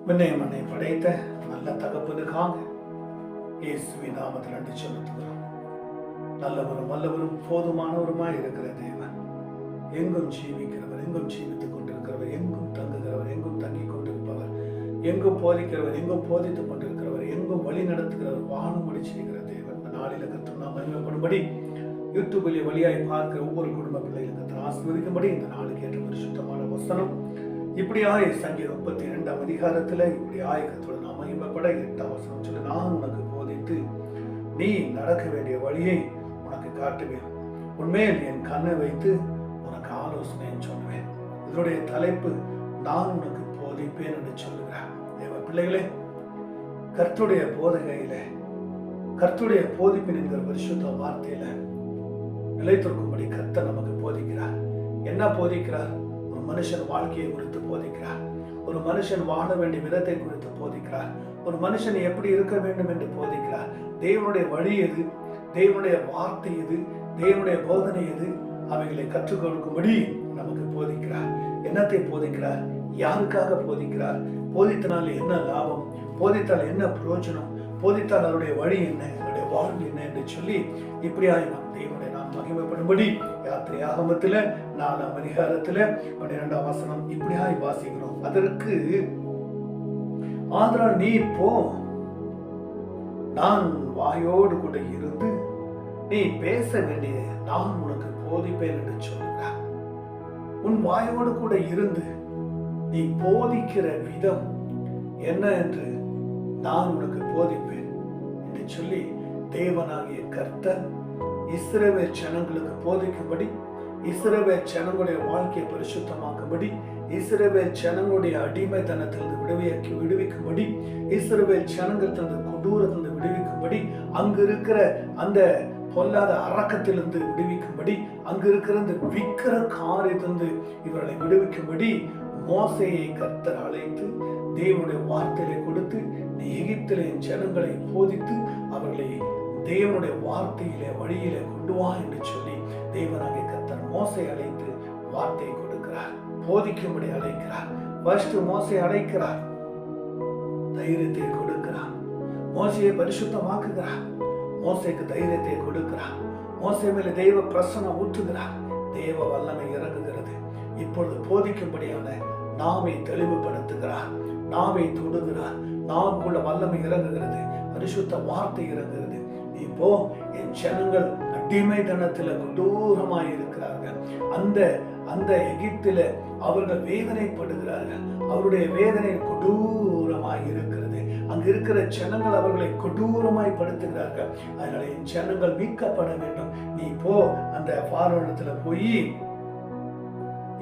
விண்ணை படைத்த நல்ல தகப்பனுக்காக இயேசுவின் நாமத்தில் நன்றி செலுத்துகிறோம். நல்லவரும் வல்லவரும் போதுமானவருமாய் இருக்கிற தேவன், எங்கும் ஜீவிக்கிறவர், எங்கும் ஜீவித்துக் கொண்டிருக்கிறவர், எங்கும் தங்குகிறவர், எங்கும் தங்கிக் கொண்டிருப்பவர், எங்கும் போதிக்கிறவர், எங்கும் போதித்துக் கொண்டிருக்கிறவர், எங்கும் வழி நடத்துகிறவர், வாழும்படி செய்கிற தேவன். இந்த நாளில் கர்த்தர் நாம் மகிமைப்படும்படி யூடியூபிலே வழியாய் பார்க்கிற ஒவ்வொரு குடும்ப பிள்ளைகளுக்கு ஆசீர்வதிக்கும்படி இந்த நாளுக்கு ஏற்ற பரிசுத்தமான வசனம் இப்படியாய் சங்கீதம் 32 அதிகாரத்துல இப்படியாய் கர்த்தருடைய நாம மகிமைப்பட 8ஆம் வசனம் சொல்லி, நான் உனக்கு போதித்து நீ நடக்க வேண்டிய வழியை உனக்கு காட்டுவேன், உன்மேல் என் கண்ணை வைத்து உனக்கு ஆலோசனை சொல்லுவேன். இதனுடைய தலைப்பு நான் உனக்கு போதிப்பேன் என்று சொல்லுகிறார். தேவ பிள்ளைகளே, கர்த்தருடைய போதகையில, கர்த்தருடைய போதிப்பின் என்கிற பரிசுத்த வார்த்தையில நிலைத்திருக்கும்படி கர்த்தர் நமக்கு போதிக்கிறார். என்ன போதிக்கிறார்? ஒரு மனுஷன் வாழ்க்கையை குறித்து போதிக்கிறார். ஒரு மனுஷன் வாழ வேண்டிய விதத்தை குறித்து போதிக்கிறார். ஒரு மனுஷன் எப்படி இருக்க வேண்டும் என்று போதிக்கிறார். தேவனுடைய வழி எது, தேவனுடைய வார்த்தை எது, தேவனுடைய போதனை எது, அவைகளை கற்றுக் கொடுக்கும்படி நமக்கு போதிக்கிறார். என்னத்தை போதிக்கிறார்? யாருக்காக போதிக்கிறார்? போதித்தனால் என்ன லாபம், போதித்தால் என்ன பிரயோஜனம், போதித்தால் அவருடைய வழி என்ன, அவருடைய வாழ்வு என்ன என்று சொல்லி இப்படியாய் நாம் தேவனுடைய நாம் மகிமைப்படும்படி யாத்திரையாகமத்துல 4ஆம் அதிகாரத்துல 12ஆம் வசனம் இப்படியாய் வாசிக்கிறோம். அதற்கு ஆதலால் நீ போ, நான் வாயோடு கூட இருந்து நீ பேச வேண்டிய நான் உனக்கு போதிப்பேன் என்று சொல்கிறார். உன் வாயோடு கூட இருந்து நீ போதிக்கிற விதம் என்ன என்று நான் உனக்கு போதிப்பேன் என்று சொல்லி தேவனாகிய கர்த்தர் இஸ்ரவேல் ஜனங்களுக்கு போதிக்கும்படி, இஸ்ரவேல் ஜனங்களுடைய வாழ்க்கையை பரிசுத்தமாக்கும்படி, இஸ்ரவேல் ஜனங்களுடைய அடிமைத்தனத்திலிருந்து விடுவிக்கும்படி, இஸ்ரவேல் ஜனங்கள் தனது கொடூரத்திலிருந்து விடுவிக்கும்படி, அங்கு இருக்கிற அந்த பொல்லாத அரக்கத்திலிருந்து விடுவிக்கும்படி, அங்கு இருக்கிற அந்த விக்கிர காரியத்திலிருந்து இவர்களை விடுவிக்கும்படி மோசேயை கர்த்தர் அழைத்து தேவனுடைய வார்த்தையை கொடுத்து, நீ எகிப்திலே ஜனங்களை போதித்து அவர்களை தேவனுடைய வார்த்தையிலே வழியிலே கொண்டு வா என்று சொல்லி தேவனாகிய கர்த்தர் மோசை அழைத்து வார்த்தையை கொடுக்கிறார், போதிக்கும்படி அழைக்கிறார். ஃபர்ஸ்ட் மோசை அழைக்கிறார், தைரியத்தை கொடுக்கிறார், மோசையை பரிசுத்தமாக்குகிறார், மோசைக்கு தைரியத்தை கொடுக்கிறார், மோசை மேல தெய்வ பிரசன்னம் ஊற்றுகிறார், தேவ வல்லமை இறங்குகிறது. இப்பொழுது போதிக்கும்படியான நாவை தெளிவுபடுத்துகிறார், நாவை தொடுகிறார், நாவுக்குள்ள வல்லமை இறங்குகிறது, பரிசுத்த வார்த்தை இறங்குகிறது. இப்போ என் ஜனங்கள் அடிமைத்தனத்துல கொடூரமாய் இருக்கிறார்கள், அந்த அந்த எகிப்தில அவர்கள் வேதனைப்படுகிறார்கள், அவருடைய வேதனை கொடூரமாய் இருக்கிறது. அங்க இருக்கிற ஜனங்கள் அவர்களை கொடூரமாய் படுத்துகிறார்கள். அதனால என் ஜனங்கள் மீட்கப்பட வேண்டும். நீ போ, அந்த பார்வோனிடத்துல போய்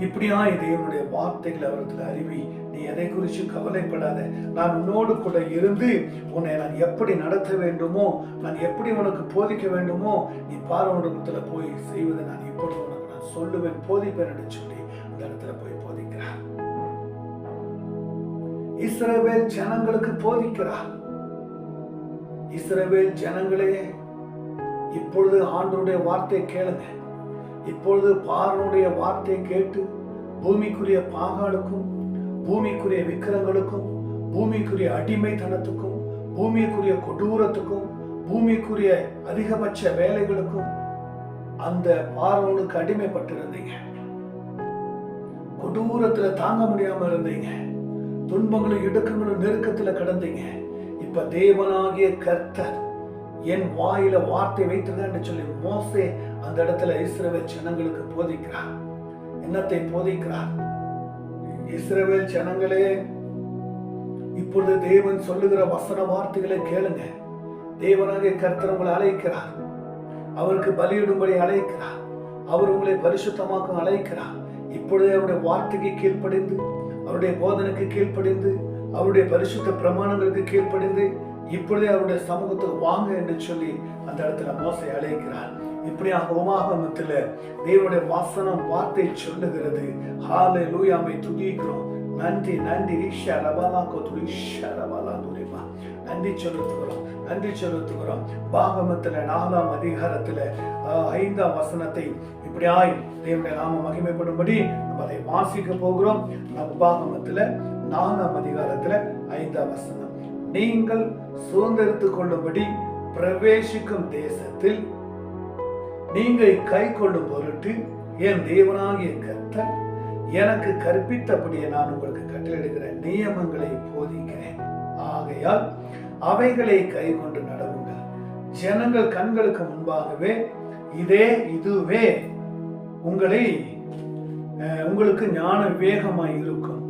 இப்படியா தேவனுடைய வார்த்தைகள் அவரத்துல அறிவி, நீ எதை குறித்து கவலைப்படாத, நான் உன்னோடு கூட இருந்து உன்னை நான் எப்படி நடத்த வேண்டுமோ, நான் எப்படி உனக்கு போதிக்க வேண்டுமோ, நீ பார்வோனிடத்துல போய் செய்வதை நான் இப்பொழுது உனக்கு நான் சொல்லுவேன், போதிப்பேன் என்று சொல்லி அந்த இடத்துல போய் போதிக்கிறார். இஸ்ரவேல் ஜனங்களுக்கு போதிக்கிறார். இஸ்ரவேல் ஜனங்களே, இப்பொழுது ஆண்டவருடைய வார்த்தை கேளுங்க. இப்பொழுது பார்வோனுடைய வார்த்தையை கேட்டு பூமிக்குரிய பாகாலுக்கும், பூமிக்குரிய விக்கிரங்களுக்கும், பூமிக்குரிய அடிமைத்தனத்துக்கும், பூமிக்குரிய கொடூரத்துக்கும், பூமிக்குரிய அதிகபட்ச வேலைகளுக்கும் அந்த பார்வோனுக்கு அடிமைப்பட்டிருந்தீங்க. கொடூரத்துல தாங்க முடியாம இருந்தீங்க, துன்பங்களும் இடுக்கங்களும் நெருக்கத்துல கிடந்தீங்க. இப்ப தேவனாகிய கர்த்தர் என் வாயில வார்த்தை வைத்திருக்க சொல்லி மோசே அந்த இடத்துல இஸ்ரவேல் ஜனங்களுக்கு போதிக்கிறார். என்னத்தை போதிக்கிறார்? இஸ்ரவேல் ஜனங்களே, இப்பொழுது தேவன் சொல்லுகிற வசன வார்த்தைகளை கேளுங்க. தேவனாகிய கர்த்தர் உங்களை அழைக்கிறார், அவருக்கு பலியிடும்படி அழைக்கிறார், அவர் உங்களை பரிசுத்தமாக்க அழைக்கிறார். இப்பொழுதே அவருடைய வார்த்தைக்கு கீழ்ப்படிந்து, அவருடைய போதனைக்கு கீழ்ப்படிந்து, அவருடைய பரிசுத்த பிரமாணங்களுக்கு கீழ்ப்படிந்து இப்பொழுதே அவருடைய சமூகத்துக்கு வாங்க என்று சொல்லி அந்த இடத்துல மோசை அழைக்கிறார். இப்படியாக உமாகமத்துல தேவனுடைய வசனம் வார்த்தை சொல்லுகிறது. ஹல்லேலூயா, மை துதிக்கிறோம். நன்றி நன்றி ஈஷா ரபாலாக்கோ துரிஷா ரபாலா துரிமா, நன்றி செலுத்துகிறோம், நன்றி செலுத்துகிறோம். பாகமத்துல 4ஆம் அதிகாரத்துல 5ஆம் வசனத்தை இப்படியாய் தேவனுடைய நாம மகிமைப்படும்படி நம்ம அதை வாசிக்க போகிறோம். பாகமத்துல 4ஆம் அதிகாரத்துல 5ஆம் வசனம், நீங்கள் சுதந்திரித்துக் கொள்ளும்படி பிரவேசிக்கும் தேசத்தில் நீங்கள் கை கொள்ளும் பொருட்டு என் தேவனாகிய கர்த்தர் எனக்கு கற்பித்தபடியே நான் உங்களுக்கு கட்டளையிடுகிற நியமங்களை போதிக்கிறேன். ஆகையால் அவைகளை கை கொண்டு நடவுங்கள். ஜனங்கள் கண்களுக்கு முன்பாகவே இதுவே உங்களுக்கு ஞான விவேகமாய் இருக்கும்.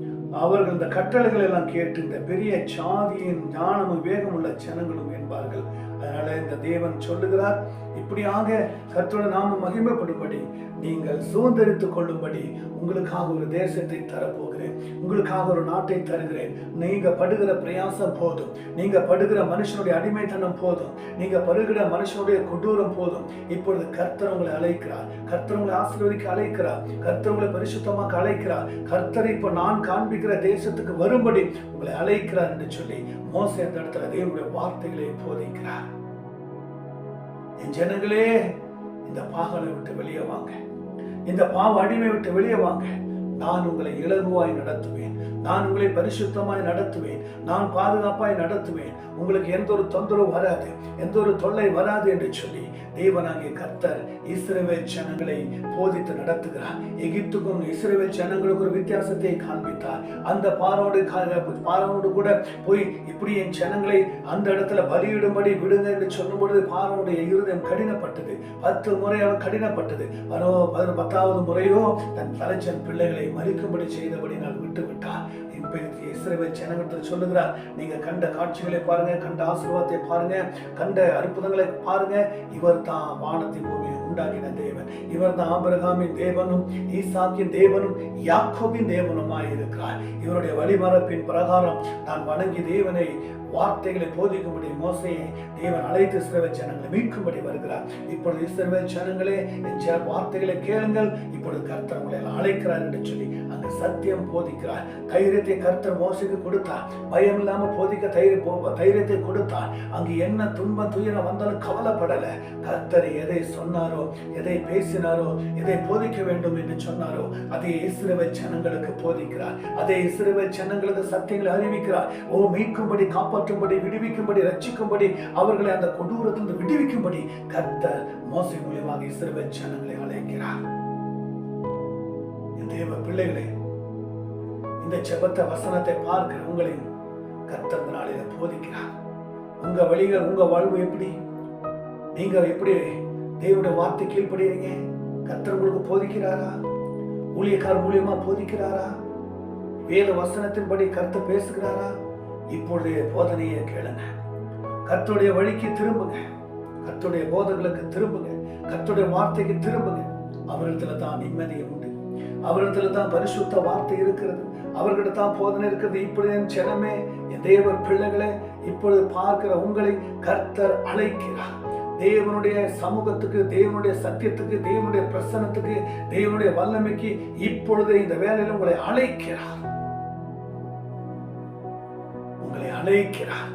அவர்கள் இந்த கட்டளைகள் எல்லாம் கேட்டு இந்த பெரிய சாதியின் ஞானமும் வேகம் உள்ள ஜனங்களும் என்பார்கள். அதனால இந்த தேவன் சொல்லுகிறார், இப்படியாக கர்த்தருடைய நாமம் மகிமைப்படும்படி நீங்கள் சுதந்திரித்துக் கொள்ளும்படி உங்களுக்காக ஒரு தேசத்தை தரப்போகிறேன், உங்களுக்காக ஒரு நாட்டை தருகிறேன். நீங்க படுகிற பிரயாசம் போதும், நீங்க படுகிற மனுஷனுடைய அடிமைத்தனம் போதும், நீங்க படுகிற மனுஷனுடைய கொடூரம் போதும். இப்பொழுது கர்த்தர் உங்களை அழைக்கிறார், கர்த்தர் உங்களை ஆசீர்வதிக்க அழைக்கிறார், கர்த்தர் உங்களை பரிசுத்தமாக்க அழைக்கிறார். கர்த்தர் இப்போ நான் காண்பிக்கிற தேசத்துக்கு வரும்படி உங்களை அழைக்கிறார் என்று சொல்லி மோசே இந்த இடத்துல தேவனுடைய வார்த்தைகளை போதிக்கிறார். என் ஜனங்களே, இந்த பாகலை விட்டு வெளியே வாங்க, இந்த பாவ அடிமை விட்டு வெளியே வாங்க. நான் உங்களை இலகுவாய் நடத்துவேன், நான் உங்களை பரிசுத்தமாய் நடத்துவேன், நான் பாதுகாப்பாய் நடத்துவேன். உங்களுக்கு எந்த ஒரு தொந்தரவு வராது, எந்த ஒரு தொல்லை வராது என்று சொல்லி தேவனாகிய கர்த்தர் இஸ்ரவேல் ஜனங்களை போதித்து நடத்துகிறார். எகிப்துக்கும் இஸ்ரவேல் ஜனங்களுக்கு ஒரு வித்தியாசத்தை காண்பித்தார். அந்த பார்வோனோடு கூட போய் இப்படி என் ஜனங்களை அந்த இடத்துல பலியிடும்படி விடுங்க என்று சொல்லும் பொழுது பார்வோனுடைய இருதயம் கடினப்பட்டது. 10 முறை அவன் கடினப்பட்டது. 10வது முறையோ தன் தலைச்சன் பிள்ளைகளை மறிக்கும்படி செய்தபடி நான் விட்டு விட்டார். இஸ்ரவேல் ஜனங்கள் சொல்லுகிறார், நீங்க கண்ட காட்சிகளை பாருங்க, கண்ட ஆசீர்வாதத்தை பாருங்க, கண்ட அற்புதங்களை பாருங்க. இவர் தான் வானத்தை பூமியை உண்டாக்கின தேவன், இவர் தான் ஆபிரகாமின் தேவனும் ஈசாக்கின் தேவனும் யாக்கோபின் தேவனுமாய் இருக்கிறார். இவருடைய வழிமரப்பின் பிரகாரம் நான் வணங்கி தேவனை வார்த்தைகளை போதிக்கும்படி மோசையை தேவன் அழைத்து இஸ்ரவேல் ஜனங்களை மீட்கும்படி வருகிறார். இப்பொழுது இஸ்ரவேல் ஜனங்களே, என் வார்த்தைகளை கேளுங்கள், இப்பொழுது கர்த்தர் உங்களை அழைக்கிறார் என்று சொல்லி அங்கு சத்தியம் போதிக்கிறார். தைரியத்தை கர்த்தர் மோசைக்கு கொடுத்தார், பயம் இல்லாம போதிக்க தைரியத்தை கொடுத்தார். அங்கு என்ன துன்பம் துயரம் வந்தாலும் கவலைப்படல. கர்த்தர் எதை சொன்னாரோ, எதை பேசினாரோ, எதை போதிக்க வேண்டும் என்று சொன்னாரோ அதை இஸ்ரவேல் ஜனங்களுக்கு போதிக்கிறார். அதை இஸ்ரவேல் ஜனங்களுக்கு சத்தியங்களை அறிவிக்கிறார். மீட்கும்படி, காப்பாற்றும்படி, விடுவிக்கும்படி, ரட்சிக்கும்படி, அவர்களை அந்த கொடூரத்திலிருந்து விடுவிக்கும்படி கர்த்தர் மோசே மூலமாக இஸ்ரவேல் ஜனங்களை அழைக்கிறார். தேவ பிள்ளைகளே, இந்த ஜெபத்தை வசனத்தை பார்க்கிற உங்களையும் கர்த்தர் நாளில போதிக்கிறார். உங்க வழிகள், உங்க வாழ்வு எப்படி, நீங்க எப்படி தேவனுடைய வார்த்தை கீழ்ப்படுறீங்க? கர்த்தர் உங்களுக்கு போதிக்கிறாரா? ஊழியக்காரர் மூலியமா போதிக்கிறாரா? வேத வசனத்தின்படி கர்த்தர் பேசுகிறாரா? இப்பொழுதைய போதனையை கேளுங்க, கர்த்தருடைய வழிக்கு திரும்புங்க, கர்த்தருடைய போதங்களுக்கு திரும்புங்க, கர்த்தருடைய வார்த்தைக்கு திரும்புங்க. அவரிடத்துல தான் நிம்மதி உண்டு, அவரிடத்துல தான் பரிசுத்த வார்த்தை இருக்கிறது, அவர்கிட்ட தான் போதனை இருக்கிறது. இப்படி என் ஜனமே, என் தேவ பிள்ளைகளை, இப்பொழுது பார்க்கிற உங்களை கர்த்தர் அழைக்கிறார். தேவனுடைய சமூகத்துக்கு, தேவனுடைய சத்தியத்துக்கு, தேவனுடைய பிரசன்னத்துக்கு, தேவனுடைய வல்லமைக்கு இப்பொழுது இந்த வேலையில் உங்களை அழைக்கிறார். உங்களை அழைக்கிறார்,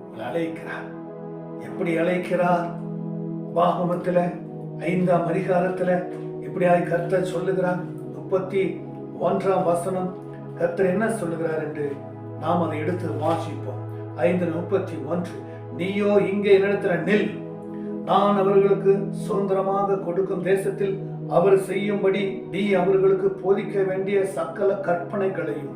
உங்களை அழைக்கிறார். எப்படி அழைக்கிறார்? உபாகமத்துல 5ஆம் அதிகாரத்துல இப்படியாய் கர்த்தர் சொல்லுகிறார். 31ஆம் வசனம் கர்த்தர் என்ன சொல்லுகிறார் என்று நாம் அதை எடுத்து வாசிப்போம். 5:31, நீயோ இங்கே என்னிடத்துல நில், நான் அவர்களுக்கு சுதந்திரமாக கொடுக்கும் தேசத்தில் அவர் செய்யும்படி நீ அவர்களுக்கு போதிக்க வேண்டிய சகல கற்பனைகளையும்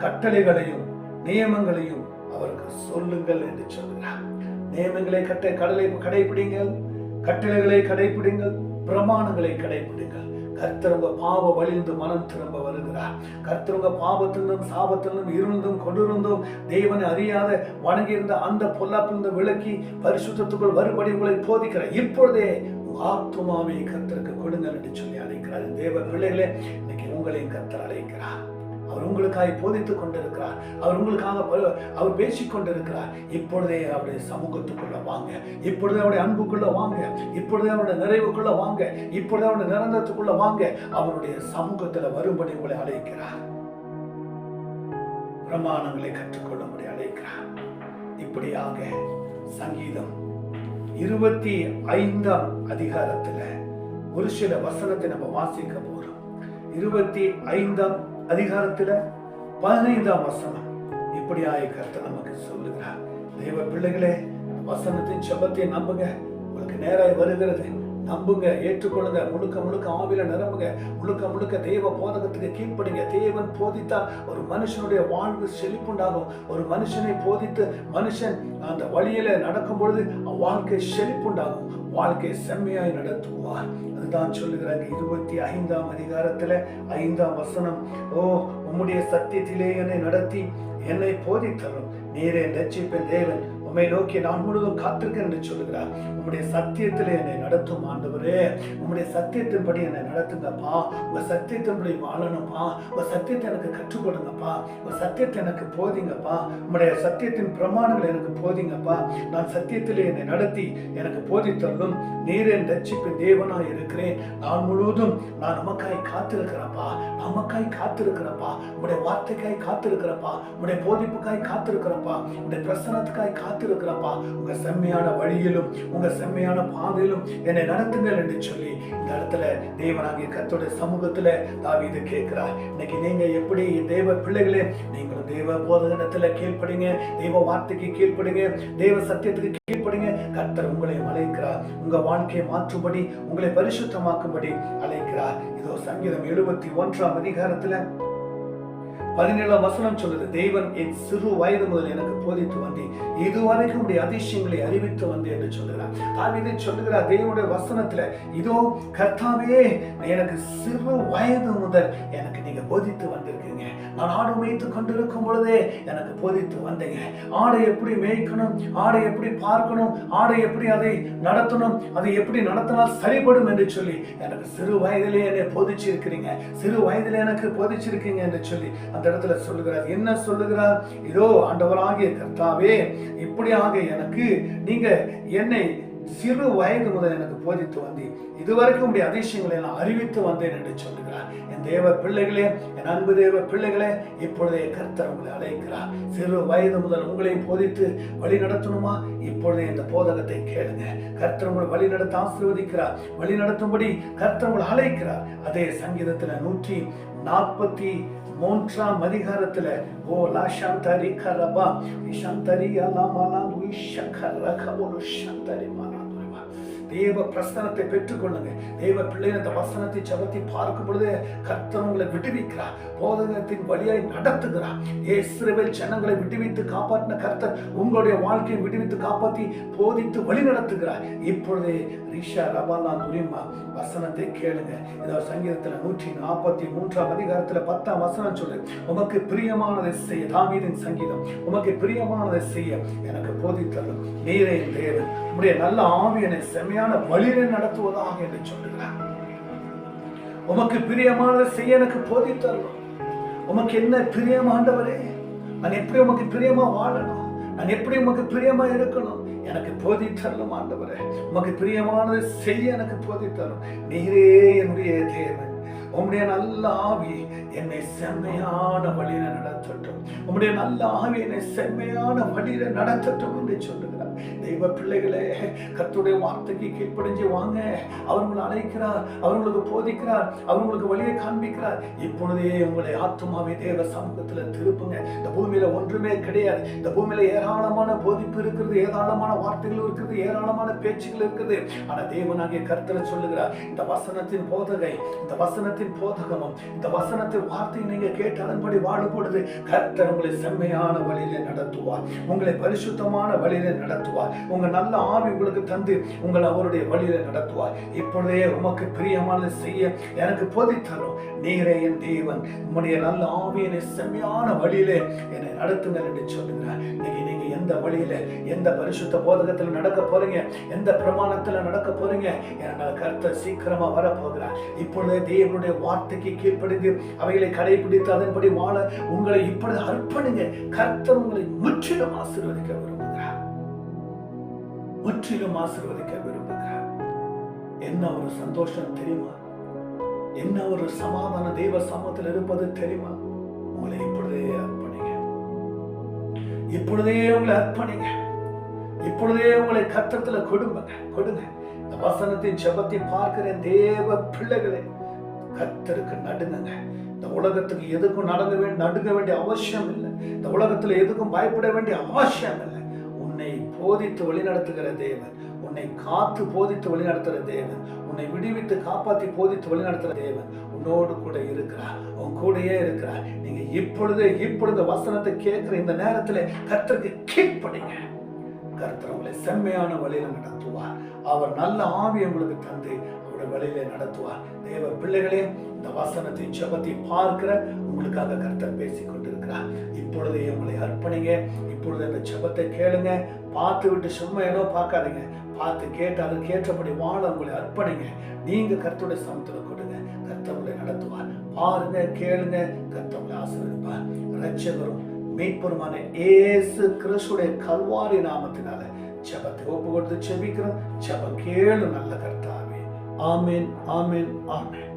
கட்டளைகளையும் நியமங்களையும் அவருக்கு சொல்லுங்கள் என்று சொல்கிறார். நியமங்களை கடைபிடிங்கள், கட்டளைகளை கடைபிடிங்கள், பிரமாணங்களை கடைபிடிங்கள். கர்த்தர் உங்க பாவ வழிந்து மனம் திரும்ப வருகிறார். கர்த்தர் உங்க பாவத்திலிருந்தும் சாபத்திலிருந்தும் இருந்தும் கொண்டிருந்தும் தேவனை அறியாத வணங்கியிருந்த அந்த பொல்லாப்பிலிருந்து விலக்கி பரிசுத்தத்துக்குள் வரும்படி உங்களை போதிக்கிறார். இப்பொழுதே ஆத்துமாவை கர்த்தருக்கு கொடுங்கள் என்று சொல்லி அழைக்கிறார். தேவ பிள்ளைகளே, இன்னைக்கு உங்களையும் கர்த்தர் அழைக்கிறார். அவர் உங்களுக்காக போதித்துக் கொண்டிருக்கிறார். அவர் உங்களுக்காக அவர் பேசிக் கொண்டிருக்கிறார். இப்பொழுதே அவருடைய சமூகத்துக்குள்ள வாங்க, இப்பொழுதே அவருடைய அன்புக்குள்ள வாங்க, இப்பொழுதே அவருடைய நிறைவுக்குள்ள வாங்க, இப்பொழுதே அவருடைய நிரந்தரத்துக்குள்ள வாங்க. அவருடைய சமூகத்துல வரும்படி உங்களை அழைக்கிறார். பிரமாணங்களை கற்றுக்கொள்ளும்படி அழைக்கிறார். இப்படியாக சங்கீதம் 25ஆம் அதிகாரத்துல ஒரு சில வசனத்தை நம்ம வாசிக்க போறோம். 25ஆம் அதிகாரத்துல 15ஆம் வசனம் இப்படியாய் கர்த்தர் நமக்கு சொல்லுகிறார். தெய்வ பிள்ளைகளே, வசனத்தின் செபத்தை நம்புங்க. உங்களுக்கு நேராய் வருகிறது. நம்புங்க, ஏற்றுக்கொள்ளுங்க. முழுக்க முழுக்க ஆவில நிரம்புங்க. முழுக்க முழுக்க தெய்வ போதகத்துக்கு கீழ்ப்படுங்க. தேவன் போதித்தால் ஒரு மனுஷனுடைய வாழ்வு செழிப்புண்டாகும். ஒரு மனுஷனை போதித்து மனுஷன் அந்த வழியில நடக்கும் பொழுது வாழ்க்கை செழிப்புண்டாகும். வாழ்க்கை செம்மையாய் நடத்துவார். அதுதான் சொல்லுகிறாங்க 25ஆம் அதிகாரத்துல 5ஆம் வசனம். உம்முடைய சத்தியத்திலே என்னை நடத்தி என்னை போதித்தரும். நீரே ரட்சிப்பின் தேவன், உம்மை நோக்கி நான் முழுவதும் காத்திருக்கேன் என்று சொல்லுகிறார். உம்முடைய சத்தியத்திலே என்னை நடத்தும் ஆண்டவரே. உம்முடைய சத்தியத்தின்படி என்னை நடத்துங்கப்பா. உங்க சத்தியத்தின்படி வாழணும்ப்பா. உங்க சத்தியத்தை எனக்கு கற்றுக் கொடுங்கப்பா. உங்க சத்தியத்தை எனக்கு போதிங்கப்பா. உம்முடைய சத்தியத்தின் பிரமாணங்களை எனக்கு போதிங்கப்பா. நான் சத்தியத்திலே என்னை நடத்தி எனக்கு போதித்தள்ளும். நீரே ரட்சிப்பின் தேவனாய் இருக்கிறேன். நான் முழுவதும் நான் நமக்காய் காத்திருக்கிறப்பா. நமக்காய் காத்திருக்கிறப்பா. உம்முடைய வார்த்தைக்காய் காத்திருக்கிறப்பா. உம்முடைய போதிப்புக்காய் காத்திருக்கிறப்பா. உம்முடைய பிரசனத்துக்காய் காத்திருக்கிறப்பா. உங்க செம்மையான வழியிலும் உங்க செம்மையான பாதையிலும் என்னை நடத்துங்கள் என்று சொல்லி இந்த இடத்துல தேவனாகிய கர்த்தருடைய சமூகத்துல தாவீது கேட்கிறார். இன்னைக்கு நீங்க எப்படி தேவ பிள்ளைகளே, நீங்களும் தேவ போதகத்துல கீழ்ப்படுங்க. தெய்வ வார்த்தைக்கு கீழ்ப்படுங்க. தேவ சத்தியத்துக்கு கீழ்ப்படுங்க. கர்த்தர் உங்களை அழைக்கிறார். உங்க வாழ்க்கையை மாற்றும்படி, உங்களை பரிசுத்தமாக்கும்படி அழைக்கிறார். இதோ சங்கீதம் 71ஆம் அதிகாரத்துல 17ஆம் வசனம் சொல்லுது, தேவன் என் சிறு வயது முதல் எனக்கு போதித்து வந்தேன், இதுவரைக்கும் உடைய அதிசயங்களை அறிவித்து வந்தேன் என்று சொல்லுகிறார். தாவீது சொல்லுகிறார் தேவனுடைய வசனத்துல, இதோ கர்த்தாவே எனக்கு சிறு வயது முதல் எனக்கு நீங்க போதித்து வந்திருக்கீங்க. நான் ஆடு மேய்த்து கொண்டிருக்கும் பொழுதே எனக்கு போதித்து வந்தீங்க. ஆடை எப்படி மேய்க்கணும், ஆடை எப்படி பார்க்கணும், ஆடை எப்படி அதை நடத்தணும், அதை எப்படி நடத்தினால் சரிபடும் என்று சொல்லி எனக்கு சிறு வயதிலே என்னை போதிச்சிருக்கிறீங்க. சிறு வயதிலே எனக்கு போதிச்சிருக்கீங்க என்று சொல்லி அந்த இடத்துல சொல்லுகிறார். என்ன சொல்லுகிறார்? இதோ ஆண்டவராகிய கர்த்தாவே, இப்படியாக எனக்கு நீங்க என்னை சிறு வயது முதல் எனக்கு போதித்து வந்தேன், இதுவரைக்கும் உடைய அதிசயங்களை நான் அறிவித்து வந்தேன் என்று சொல்லுகிறார். என் தேவ பிள்ளைகளே, என் அன்பு தேவ பிள்ளைகளே, இப்பொழுதே கர்த்தர் உங்களை அழைக்கிறார். சிறு வயது முதல் உங்களை போதித்து வழி நடத்தணுமா? இப்பொழுதே இந்த போதகத்தை கேளுங்க. கர்த்தர் உங்களை வழி நடத்த ஆசீர்வதிக்கிறார். வழி நடத்தும்படி கர்த்தர் உங்களை அழைக்கிறார். அதே சங்கீதத்துல 143ஆம் அதிகாரத்துல லாஷாந்தரி கரபா இஷாந்தரி அலாமலாந்து இஷகரகபோலு ஷாந்தரி மானாதுரிவா. தேவ பிரசனத்தை பெற்றுக்கொள்ளுங்க. தேவ பிள்ளைகள் இந்த வசனத்தை ஜெபத்தை பார்க்கும் பொழுது கர்த்தர் உங்களை விடுவிக்கிறார். போதகத்தின் வழியாய் நடத்துகிறார். இஸ்ரவேல் ஜனங்களை விடுவித்து காப்பாற்றின கர்த்தர் உங்களுடைய வாழ்க்கையை விடுவித்து காப்பாற்றி போதித்து வழி நடத்துகிறார். இப்பொழுதே ரிஷா ரபாலா துரிமா வசனத்தை கேளுங்க. இதாவது சங்கீதத்துல 143ஆம் அதிகாரத்துல 10ஆம் வசனம் சொல்லு, உமக்கு பிரியமானதை செய்ய, தாவீதின் சங்கீதம், உமக்கு பிரியமானதை செய்ய எனக்கு போதித்தரும். நீரே தேவன், உம்முடைய நல்ல ஆவியனை செம்மையான வழியை நடத்துவதாக என்று சொல்லுகிறார். உமக்கு பிரியமானதை செய்ய எனக்கு போதித்தரும். உமக்கு என்ன பிரியம் ஆண்டவரே? நான் எப்படி உமக்கு பிரியமா வாழணும்? நான் எப்படி உமக்கு பிரியமா இருக்கணும்? எனக்கு போதித்தரும் ஆண்டவரே. உமக்கு பிரியமானதை செய்ய எனக்கு போதித்தரும். நீரே என்னுடைய தேவன். உம்முடைய நல்ல ஆவி என்னை செம்மையான வழியில நடத்தட்டும். உம்முடைய நல்ல ஆவி என்னை செம்மையான வழியில நடத்தட்டும் என்று சொல்லுகிறார். தெய்வ பிள்ளைகளே, கர்த்தருடைய வார்த்தைக்கு கீழ்ப்படிஞ்சு வாங்க. அவர்களை அழைக்கிறார், அவர்களுக்கு போதிக்கிறார், அவர்களுக்கு வழியை காண்பிக்கிறார். இப்பொழுதே உங்களை ஆத்துமாவை தேவ சமூகத்துல திருப்புங்க. இந்த பூமியில ஒன்றுமே கிடையாது. இந்த பூமியில ஏராளமான போதிப்பு இருக்கிறது, ஏராளமான வார்த்தைகள் இருக்கிறது, ஏராளமான பேச்சுகள் இருக்குது. ஆனா தேவனாகிய கர்த்தர் சொல்லுகிறார், இந்த வசனத்தின் போதகை, இந்த வசனத்தின் போதகமும், இந்த வசனத்தின் வார்த்தையை நீங்க கேட்டு அதன்படி வாழும் பொழுது கர்த்தர் உங்களை செம்மையான வழியிலே நடத்துவார். உங்களை பரிசுத்தமான வழியிலே நடத்துவார். உங்க நல்ல ஆவி உங்களுக்கு தந்து உங்களை அவருடைய வழியில நடத்துவார். இப்பொழுதே உமக்கு பிரியமானதை செய்ய எனக்கு போதித்தரும். நீரே என் தேவன், உம்முடைய நல்ல ஆவியினை செம்மையான வழியிலே என்னை நடத்துங்கள் என்று சொல்லுகிறார். இன்னைக்கு நீங்க எந்த வழியில, எந்த பரிசுத்த போதகத்தில் நடக்க போறீங்க, எந்த பிரமாணத்துல நடக்க போறீங்க? என்னால் கர்த்தர் சீக்கிரமா வரப்போகிறார். இப்பொழுதே தேவனுடைய வார்த்தைக்கு கீழ்ப்படிந்து அவைகளை கடைபிடித்து அதன்படி வாழ உங்களை இப்பொழுது அர்ப்பணிங்க. கர்த்தர் உங்களை முற்றிலும் ஆசீர்வதிக்க விரும்புகிறார். முற்றிலும் ஆசீர்வதிக்க விரும்புகிறார். என்ன ஒரு சந்தோஷம் தெரியுமா? என்ன ஒரு சமாதான தேவ சமூகத்தில் இருப்பது தெரியுமா? உங்களை இப்பொழுதே அர்ப்பணிங்க. இப்பொழுதே உங்களை அர்ப்பணிங்க. இப்பொழுதே உங்களை கர்த்தத்துல கொடுங்க. இந்த வசனத்தின் ஜெபத்தை பார்க்கிற தேவ பிள்ளைகளை கர்த்தருக்கு நடுங்க. இந்த இந்த உலகத்துக்கு எதுக்கும் நடுங்க வேண்டிய அவசியம் இல்லை. இந்த உலகத்துல எதுக்கும் பயப்பட வேண்டிய அவசியம் இல்லை. உன்னை போதித்து வழிநடத்துகிற தேவன், உன்னை காத்து போதித்து வழிநடத்துகிற தேவன், உன்னை விடுவித்து காப்பாற்றி போதித்து வழிநடத்துகிற தேவன் உன்னோடு கூட இருக்கிறார், உன் கூடயே இருக்கிறார். நீங்க இப்பொழுது வசனத்தை கேட்கிற இந்த நேரத்துல கர்த்தருக்கு கீழ்ப்படிங்க. கர்த்தர் உங்களை செம்மையான வழியில நடத்துவார். அவர் நல்ல ஆவி உங்களுக்கு தந்து அவருடைய வழியில நடத்துவார். தேவ பிள்ளைகளே, இந்த வசனத்தை ஜெபத்தை பார்க்கிற உங்களுக்காக கர்த்தர் பேசிக் கொண்டிருக்கிறார். இப்பொழுது உங்களை அர்ப்பணிங்க. இப்பொழுது இந்த ஜெபத்தை கேளுங்க. பார்த்து விட்டு சும்மா ஏனோ பார்க்காதீங்க. பார்த்து கேட்டு அதற்கு ஏற்றபடி வாழ உங்களை அர்ப்பணிங்க. நீங்க கர்த்தருடைய சமத்துல கொடுங்க. கர்த்தர் உங்களை நடத்துவார். பாருங்க, கேளுங்க. கர்த்தர் உங்களை ஆசீர்வதிப்பார். இரட்சகரும் மீட்பருமான இயேசு கிறிஸ்துடைய கல்வாரி நாமத்தினால ஜெபத்தை ஒப்பு கொடுத்து ஜெபிக்கிறோம். ஜெபம் கேளு நல்ல கர்த்தாவே. ஆமென், ஆமென், ஆமென்.